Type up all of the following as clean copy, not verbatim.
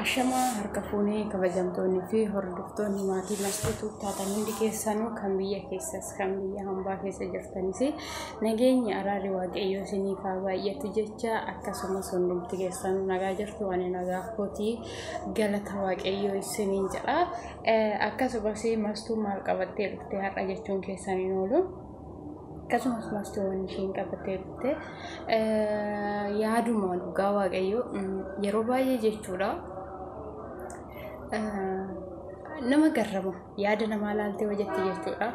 Ashama harkafuunee kabajamtoonni fi hordoftoonni maatii masjiituu taatan hundi keessanuu kan biyya keessas kan biyya hambaa keessa jirtanis nageenya araarri waaqayyoo isiniif haa baay'atu jecha akkasumas hundumti keessanuu nagaa jirtu waan nagaaf kootii galata waaqayyoo isiniin jedha. Akkasumas mastuu maal qabattee dhuftee har'a jechuun keessaniin oolu. Akkasumas mastuu waan ishiin qabattee dhufte yaaduma dhugaa waaqayyoo yeroo baay'ee jechuudha. Nama garrama yaada nama laaltee wajjatti jechuudha.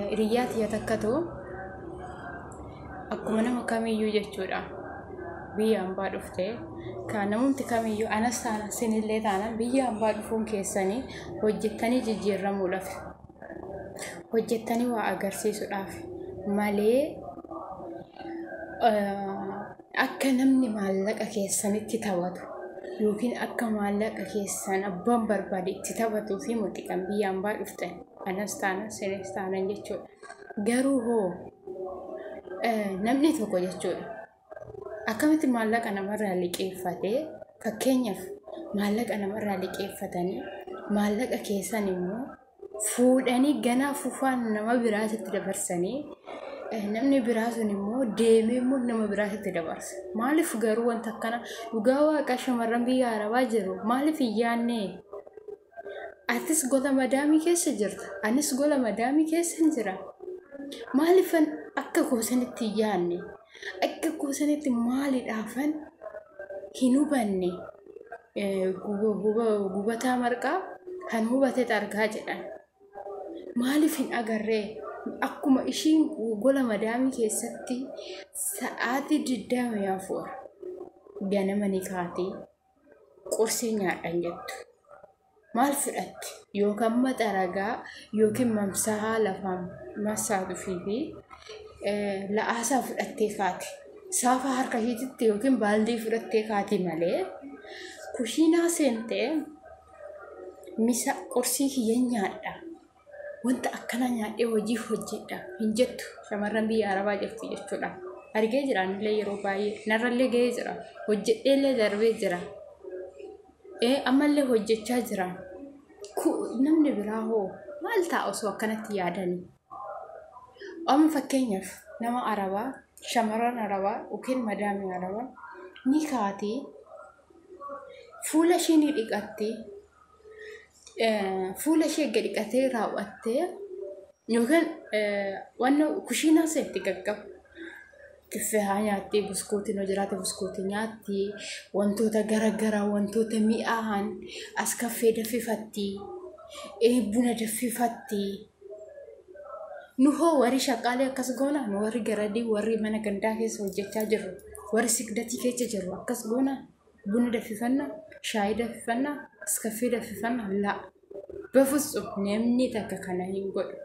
Hiriyaati yaa takkatu akkuma nama kamiyyuu jechuudha. Biyya hambaa dhuftee kan namumti kamiyyuu anas taana sinillee taana biyya hambaa dhufuun keessanii hojjettanii jijjiiramuudhaaf hojjettanii waa agarsiisuudhaaf malee akka namni maallaqa keessanitti taphatu yookiin akka maallaqa keessan abbaan barbaade itti taphatuu fi muuxiqaan biyya hambaa dhuftan anas taana sinis taana jechuudha. Garuu hoo namni tokko jechuudha akkamitti maallaqa namarraa liqeeffatee fakkeenyaaf maallaqa namarraa liqeeffatanii maallaqa keessan immoo fuudhanii ganaa fufaan nama biraatitti dabarsanii namni biraa sun immoo deemee immoo nama biraatitti dabarsa. Maaliif garuu wanta akkana dhugaa waaqa shamarran biyya arabaa jiru maaliif iyyaanne? Atis gola madaamii keessa jirta, anis gola madaamii keessa jira. Maaliif akka goosanitti iyyaanne? Akka goosanitti maaliidhaafan hin hubanne? Gubataa marqaa kan hubate argaa jedhan. Maaliif hin agarree? Akkuma ishiin gola madaamii keessatti sa'aatii 24 ganama ni kaatee qursii nyaadhan jettu. Maal fudhatti? Yookaan maxaragaa yookiin mamsaa lafaan masaatuu fi la'aasaa fudhattee kaati. Saafaa harka isheetitti yookiin baaldii fudhattee kaati malee kushiinaa seentee misa qursii kiyya nyaadha. Wanta akkana nyaadhee hojii hojjedha hin jettu shamarran biyya arabaa jirti jechuudha. Argee jira illee yeroo baay'ee narrallee ga'ee jira. Hojjedheellee darbee jira. Ammallee hojjechaa jira. Namni biraa hoo maal ta'a osoo akkanatti yaadanii? Amma fakkeenyaaf nama arabaa shamarran arabaa yookiin madaamii arabaa ni kaatee fuula ishee ni dhiqattee fuula ishee gadi dhiqatee raawwattee yookaan wanna kushiinaa seetti gaggaba. Tiffaa nyaatti buskuutiin hojjiraate buskuutii nyaatti wantoota garaagaraa wantoota mi'aan as kaffee daffifatti buna daffifatti. Nu hoo warri shaqaalee akkas goona nu warri garadii warri mana gandaa keessa hojjechaa jirru warri sigdatii keessa jirru akkas goona buna daffifannaa shaayii daffifannaa as kaffee daffifannaa laa bafusum namni takka kana hin godhu.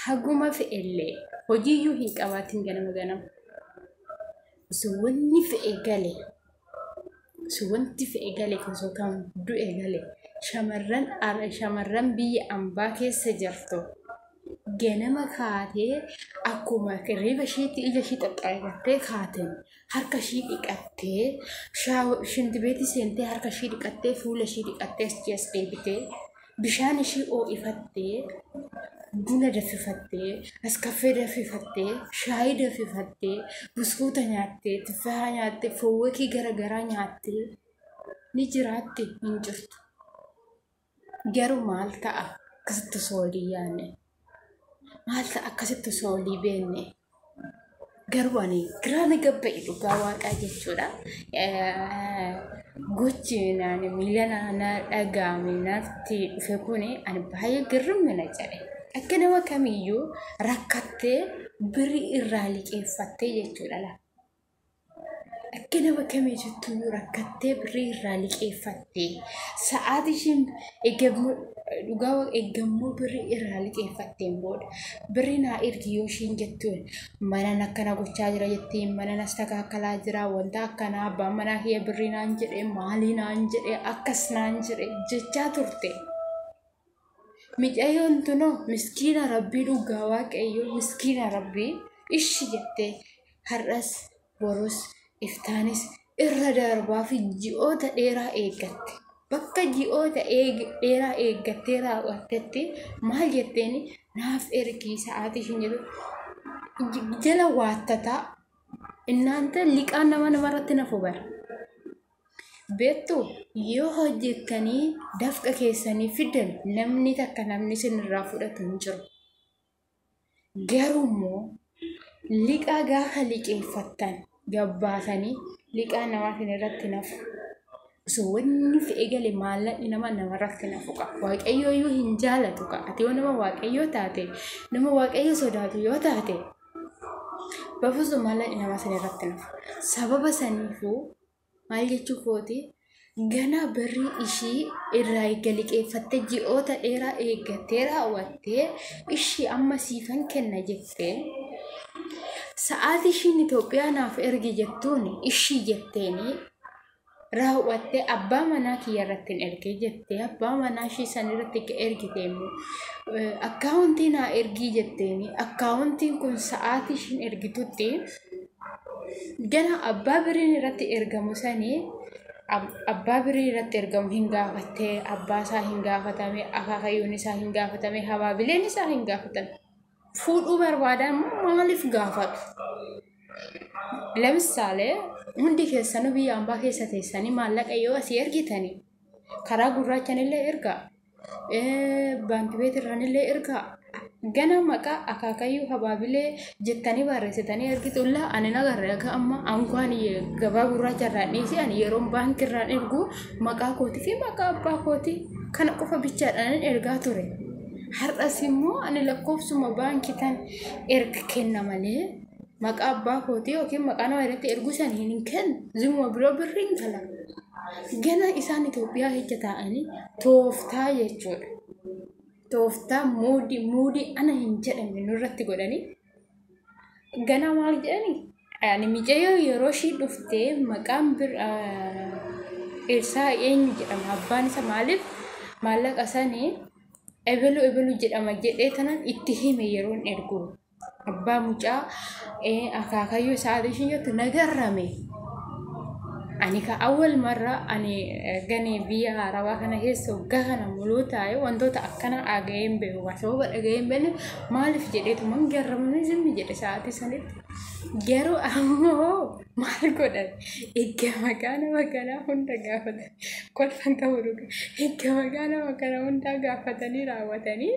Haguma fe'ellee hojiiyyuu hin qabaatiin ganama. Suwanti fe'e galee osoo kan du'e galee shamarran biyya hambaa keessa jirtu ganama kaatee akkuma reefa isheetti ija ishee xaxxaagattee kaateen harka ishee dhiqattee shinti beetii seentee harka ishee dhiqattee fuula ishee dhiqattee as deebitee bishaan ishee oo'ifattee buna daffifattee as kaffee daffifattee shaayii daffifattee buskuuta nyaattee tiffaa nyaattee foowwakii garaagaraa nyaattee ni jiraatti hin jirtu. Garuu maal ta'a akkasitti soolii yaanne? Maal ta'a akkasitti soolii beenne? Garuu ani giraana gabba'e dhugaa waaqaa jechuudha. Gochi naan miila naannaa dhagaame natti dhufe kuni ani baay'ee girrimmina jedhe. Akka nama kamiyyuu rakkattee birrii irraa liqeeffattee jechuudha. Akka nama kamiyyuu rakkattee birrii irraa liqeeffattee sa'aatii ishiin dhugaa eeggammoo birrii irraa liqeeffatteen booda birrii naa ergi yoo ishiin jettuun mana akkana gochaa jira jettiin mana nas takaakalaa jira wanta akkanaa abbaan manaa kiyya birrii naan jedhee maalii naan jedhee akkas naan jedhee jechaa turte. Mijayyoon tunoo miskiina rabbii dhugaa waaqayyoo miskiina rabbii ishi jettee har'as borus iftaanis irra darbaa fi ji'oota dheeraa eeggatte. Bakka ji'oota dheeraa eeggattee raawwattetti maal jetteeni naaf ergii sa'aatii ishiin jedhu jala waattataa inaanta liqaan namarratti nafu bara. Beektu yoo hojjettanii dafqa keessanii fidan namni takka namni sinirraa fudhatu hin jiru. Garuu immoo liqaa gaafa liqeeffattan gabbaasanii liqaa namaa sinirratti nafu. So wanni fe'ee galee maallaqni namarratti nafu qaba. Waaqayyoo yoo hin jaalatu qaba. Ati yoo nama waaqayyoo taate nama waaqayyo sodaatu yoo taate bafuusu maallaqni nama sinirratti nafu. Sababa saniifuu maal jechuu kooti ganaa barrii ishii irraa liqeeffattee ji'oota dheeraa eeggattee raawwattee ishii amma siifan kenna jettee sa'aatii ishiin Itoophiyaa naaf ergi jettuun ishii jetteeni raawwattee abbaa manaa kiyya irratti hin ergee jettee abbaa manaa ishii san irratti ergite immoo akkaawuntii naa ergii jetteeni akkaawuntiin kun sa'aatii ishiin ergitutti gana abbaa biriin irratti ergamu sanii abbaa birii irratti ergamu hin gaafattee abbaa isaa hin gaafatame akaakayyuun isaa hin gaafatame habaabileen isaa hin gaafatame fuudhuu barbaadan maaliif gaafatu? Lamsaale hundi keessanuu biyya ambaa keessa teessanii maallaqa yoo asii ergitanii karaa gurraachanillee ergaa baankii beetirraanillee ergaa gana maqaa akaakayyuu habaabilee jettanii barreessitanii ergitullaa ani nagarra akka amma ankwaan gabaa gurraacharraan dhiisi ani yeroo baankirraan ergu maqaa kootii fi maqaa abbaa kootii kana qofa bichaadhaan ergaa ture. Har'as immoo ani lakkoofsuma baankii kan erga kenna malee maqaa abbaa kootii yookiin maqaa nama irratti erguu sanii hin kennu zimuma biroo birriin kala. Gana isaan Itoophiyaa keessa taa'anii tooftaa jechuudha. Tooftaa muudii ana hin jedhamne nurratti godhanii gana maal jedhanii ani mijaayoo yeroo ishii dhuftee maqaan Elsaa eenyu jedhama abbaan isa maaliif maallaqa sanii ebelu jedhama jedhee tanan itti hime yeroon ergu abbaa mucaa akaakayyuu sa'aatii ishiin jettu nagarrame. Ani ka awwal marra ani gane biyya Arabaa kana keessa waggaa kana muluu taa'e wantoota akkana dhaga'een beeku sababa dhaga'een beekne maaliif jedheetu man garramanii zimmi jedhe sa'aatii sanitti. Garuu ammoo maal godhan egaa maqaa nama kanaa hunda gaafatan kolfan qabu dhuga egaa maqaa nama kanaa hunda gaafatanii raawwatanii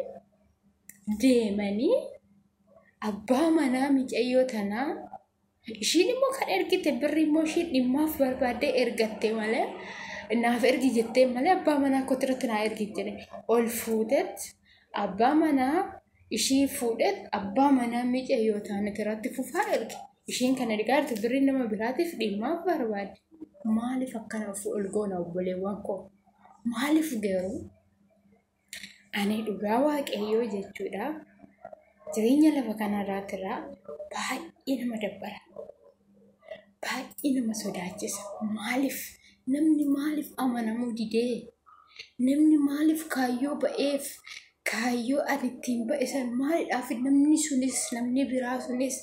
deemanii abbaa manaa micayyoo tanaa ishiin immoo kan ergite birri immoo ishiin dhimmaaf barbaaddee ergatte malee naaf ergi jettee malee abbaa manaa kootirratti naa ergi jedhe ol fuuteet abbaa manaa ishii fuudheet abbaa manaa micayyoo taanit irratti fufaa erge ishiin kan ergaartu birri nama biraatiif dhimmaaf barbaadde maaliif akkana ol goona obboleewwan koo maaliif garuu ani dhugaa waaqayyoo jechuudha jireenya lafa kanarraatirraa baay'ee nama dabbara. Baay'ee nama sodaachisa. Namni maaliif amanamuu didee? Namni maaliif kaayyoo ba'eef? Kaayyoo ani ittiin ba'e san maaliidhaaf namni biraa sunis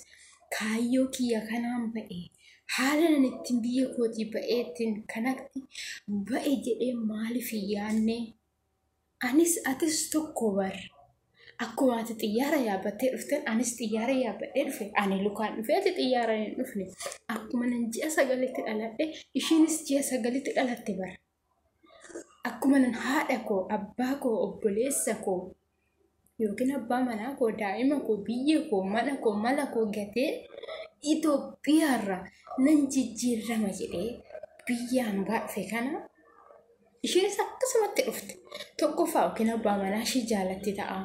kaayyoo kiyya kanaan ba'e? Haala ani ittiin biyya kootii ba'eettiin kanatti ba'e jedhee maaliif hin yaadne? Anis atis tokko bara. Akkuma ati xiyyaara yaabbattee dhufteen anis xiyyaara yaabbadhee dhufe ani lukaan dhufe ati xiyyaara hin dhufne akkuma nan ji'a 9tti dhaladhe ishiinis ji'a 9tti dhalatte bara akkuma nan haadha koo abbaa koo obboleessa koo yookiin abbaa manaa koo daa'ima koo biyya koo mana koo mala koo gatee Itoophiyaarra nan jijjiirama jedhee biyyaan baadhe kana ishiinis akkasumatti dhufte tokkoffaa yookiin abbaa manaa ishii jaalatti ta'a.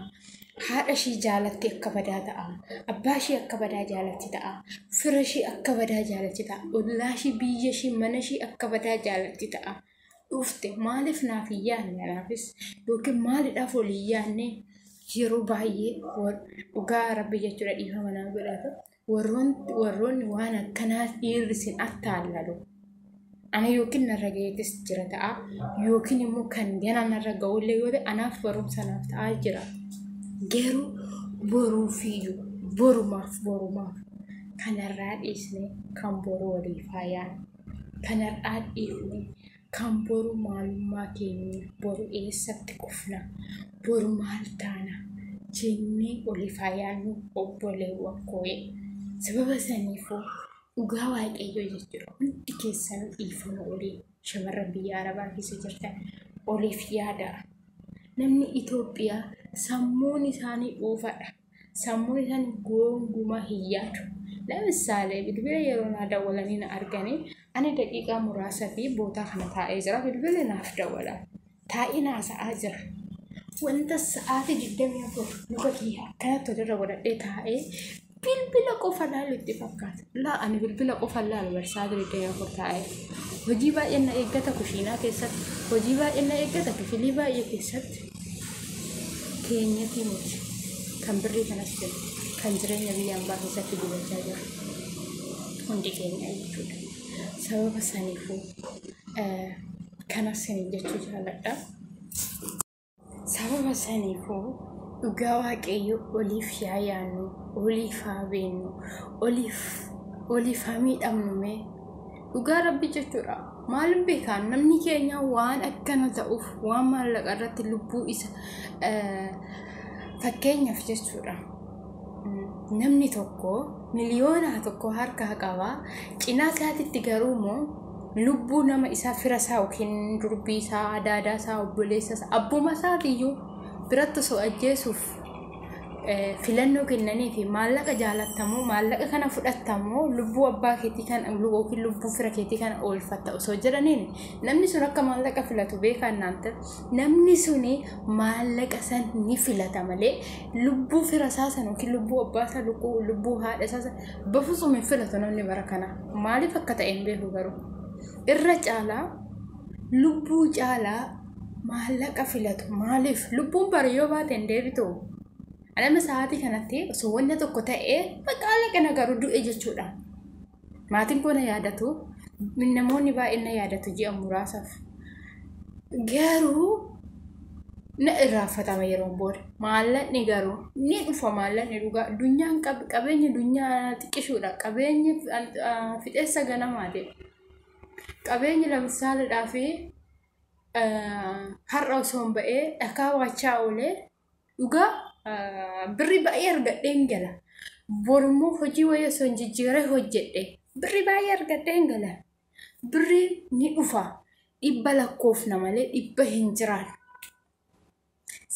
Haadha ishii jaalatti akka badaa ta'a. Abbaa ishii akka badaa jaalatti ta'a. Fira ishii akka badaa jaalatti ta'a. Ollaa ishii biyya ishii mana ishii akka badaa jaalatti ta'a. Dhufte maaliif naaf hin yaadne anaafis yookiin maaliidhaaf ol hin yaadne yeroo baay'ee dhugaa rabbi jechuudha dhiifama naa godhatu warroonni waan akkanaa dhiirrisin attaallalu. Ani yookiin narra gaheetis jira ta'a yookiin immoo kan gana narra ga'ullee yoo ta'e anaaf barumsa naaf ta'aa jira. Garuu borumaaf kanarraa dhiisne kan boru waliif faayaan kan har'aa dhiifne kan boru maalummaa keenya boru eessatti kufna boru maal taana jennee oliif yaadnu obboleewwan koo'e sababa saniifuu dhugaa waaqayyoo jechuudha hundi keessan dhiifama olii shamarran biyya arabaa keessa jirtan oliif yaada namni Itoophiyaa sammuun isaanii dhuunfaadha sammuun isaanii gonkumaa hin yaadu. Lamisaale bilbila yeroo na dawwalanii na arganii ani daqiiqaa muraasa fi bootaa kana taa'ee jira bilbila naaf dawwala taa'ee naasa'aa jira wanta sa'aatii 24 luka kiyya akkanatti walirra godhadhee taa'ee bilbila qofa laalutti fakkaata laa ani bilbila qofa laalu sa'aatii 24 taa'ee hojii baay'ee na eeggata kushiinaa keessatti hojii baay'ee na eeggata kifilii baay'ee keessatti keenyatti muti kan birrii kanas jiru kan jireenya biyya ambaa keessatti gubachaa jiru hundi keenya jechuudha sababa saniifuu kanas isin jechuu jaalladha sababa saniifuu dhugaa waaqayyo oliif yaannu oliif haabeennu oliif miidhamnu dhugaa rabbi jechuudha maalum beekan namni keenya waan akkana ta'uuf waan maallaqa irratti lubbuu isa fakkeenyaaf jechuudha namni tokko miliyoona tokko harkaa qaba cinaa isaatitti garuu moo lubbuu nama isaa fira isaa yookiin durbii isaa daadaa isaa obboleessa isaa abbuma isaatiyyuu biratti osoo ajjeesuuf filannoo kennanii fi maallaqa jaalattamoo maallaqa kana fudhattamoo lubbuu abbaa keetii kan yookiin lubbuu fira keetii kan oolfatta osoo jedhaniin namni sun akka maallaqa filatu beekan naanta namni suni maallaqa san ni filata malee lubbuu fira isaa san yookiin lubbuu abbaa isaa lubbuu haadha isaa bafusum hin filatu namni bara kana maaliif akka ta'e hin beeku garuu irra caalaa lubbuu caalaa maallaqa filatu maaliif lubbuun bariyyoo baate hin deebitu Alama sa'aatii kanatti osoo wanna tokko ta'ee maqaalee kana garuu du'e jechuudha. Maatiin kun yaadatu namoonni baay'een yaadatu ji'a muraasaaf. Garuu na irraanfatama yeroo booda maallaqni garuu ni dhufa maallaqni dhugaa addunyaan qabeenya addunyaa xiqqishuudha qabeenya fixeessa ganamaati. Qabeenyi lamsaaleedhaa fi har'a osoo hin ba'ee dhakaa waachaa oolee dhugaa birri baay'ee argadheen gala borummoo hojii wayya osoo hin jijjiiree hojjedhe birri baay'ee argadheen gala birri ni dhufa dhibba lakkoofna malee dhibba hin jiraan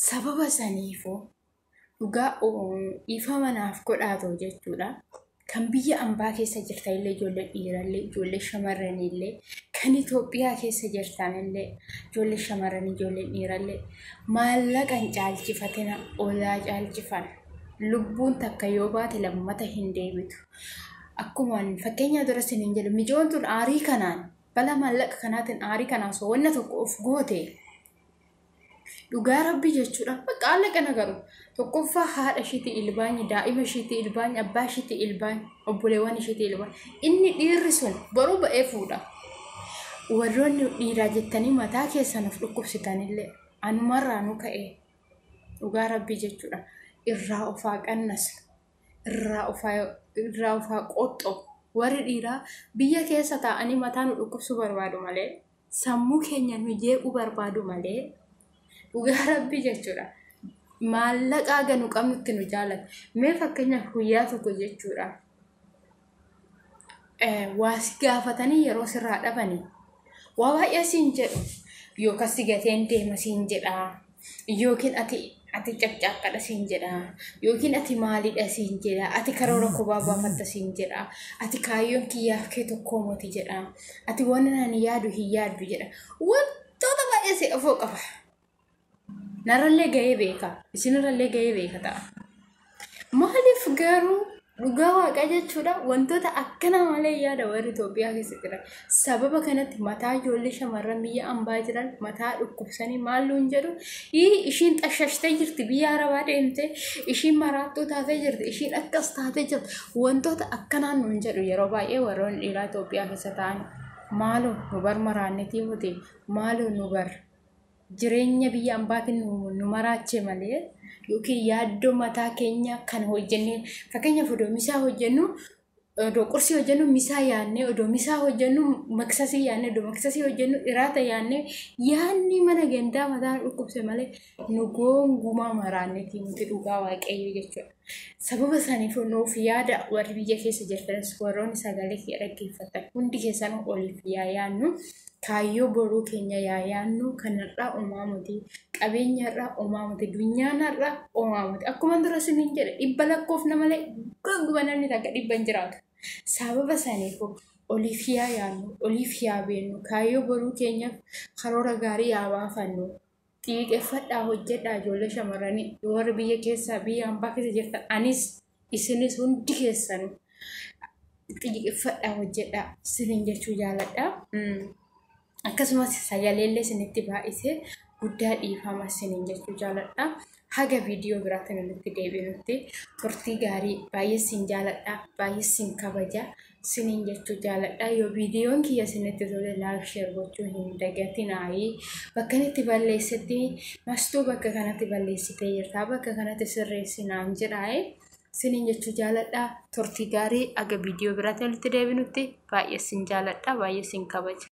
sababa saniifuu dhugaa ifama naaf godhaatoo jechuudha kan biyya ambaa keessa jirtan illee ijoollee dhiirallee ijoollee shamarran illee kan Itoophiyaa keessa jirtan illee ijoollee shamarran ijoollee dhiirallee maallaqan caalchifatina olaa caalchifan lubbuun takka yoo baate lammata hin deebitu akkuma fakkeenya dura sinin jedhu mijoon tun aarii kanaan bala maallaqa kanaatiin aarii kanaan soo wanna tokko of goote dhugaa rabbi jechuudha maqaalee kana garuu tokkoffaa haadha ishiitii ilbaanyi daa'ima ishiitii ilbaanyi abbaa ishiitii ilbaanyi obboleewwan ishiitii ilbaanyi inni dhiirri sun boruu ba'ee fuudha warroonni dhiiraa jettanii mataa keessan of dhukkubsitanillee anumarraa nu ka'e dhugaa rabbi jechuudha irraa ofaa qannas irraa ofaa qoxxoo warri dhiiraa biyya keessa taa'anii mataa nu dhukkubsuu barbaadu malee sammuu keenya nu jeequu barbaadu malee dhugaa rabbi jechuudha maallaqa ganu qabnutti nu jaalatu mee fakkeenyaaf guyyaa tokko jechuudha waasi gaafatanii yeroo sirraa dhabanii waa baay'ee siin jedhu yookaan si gateen deema siin jedha yookiin ati caqcaqadha siin jedha yookiin ati maalidha siin jedha ati karoora kubaa baafatta siin jedha ati kaayyoon kiyyaaf kee tokkoo moti jedha ati wanna ani yaadu hin yaadu jedha wantoota baay'ee si afoo qaba narallee ga'ee beeka isinirallee ga'ee beeka ta'a maaliif garuu dhugaa waaqa jechuudha wantoota akkana malee yaada warri Itoophiyaa keessa jiran sababa kanatti mataa ijoollee shamarran biyya ambaa jiran mataa dhukkubsanii maalluun jedhu ishiin xashashtee jirti biyya arabaa deemtee ishiin maraattuu taatee jirti ishiin akkas taatee jirti wantoota akkanaan nuun jedhu yeroo baay'ee warroonni dhiiraa Itoophiyaa keessa ta'an maaloo nu bar maraannetii muti maaloo nu bar jireenya biyya ambaatiin nu maraache malee yookiin yaaddoo mataa keenya kan hojjennee fakkeenya fodoomisaa hojjennu odoo qursii hojjennu misaa yaadne odoo misaa hojjennu maksasii yaadne odoo maksasii hojjennu iraata yaadne yaadni mana gandaa mataan dhukkubse malee nu gongumaa maraannetii nuti dhugaa waaqayyo jechuudha. Sababa saniif nuuf yaada warri biyya keessa jirtanis warroonni sagalee kee dhaggeeffatan hundi keessan oliif yaannu kaayyoo boruu keenya yaannu kanarraa uumamuti qabeenyarraa uumamuti dunyaanarraa uumamuti akkuma dura siniin jedhe dhibba lakkoofna malee gongumaa namni takka dhibba hin jiraatu. Sababa saniif oliif yaannu oliif beeknu kaayyoo boruu keenyaaf karoora gaarii baafannu xiyyeeffadhaa hojjedhaa ijoollee shamarranii warra biyya keessaa biyya hambaa keessa jirtan anis isinis hundi keessan xiyyeeffadhaa hojjedhaa siniin jechuu jaaladha. Akkasumas sagaleellee isinitti baay'isee guddaa dhiifama siniin jechuu jaaladha. Haga viidiyoo biraatti nutti deebinutti turtii gaarii baay'ee sin jaaladha baay'ee sin kabaja siniin jechuu jaaladha. Yoo viidiyoon kiyya isinitti tole laayik sheer gochuu hin dagatinaayi. Bakka itti balleessitti mastuu bakka kanatti balleessitee jirta bakka kanatti sirreessinaan jedhaaye siniin jechuu jaaladha. Turtii gaarii haga viidiyoo biraatti nutti deebinutti baay'ee sin jaaladha baay'ee sin kabaja.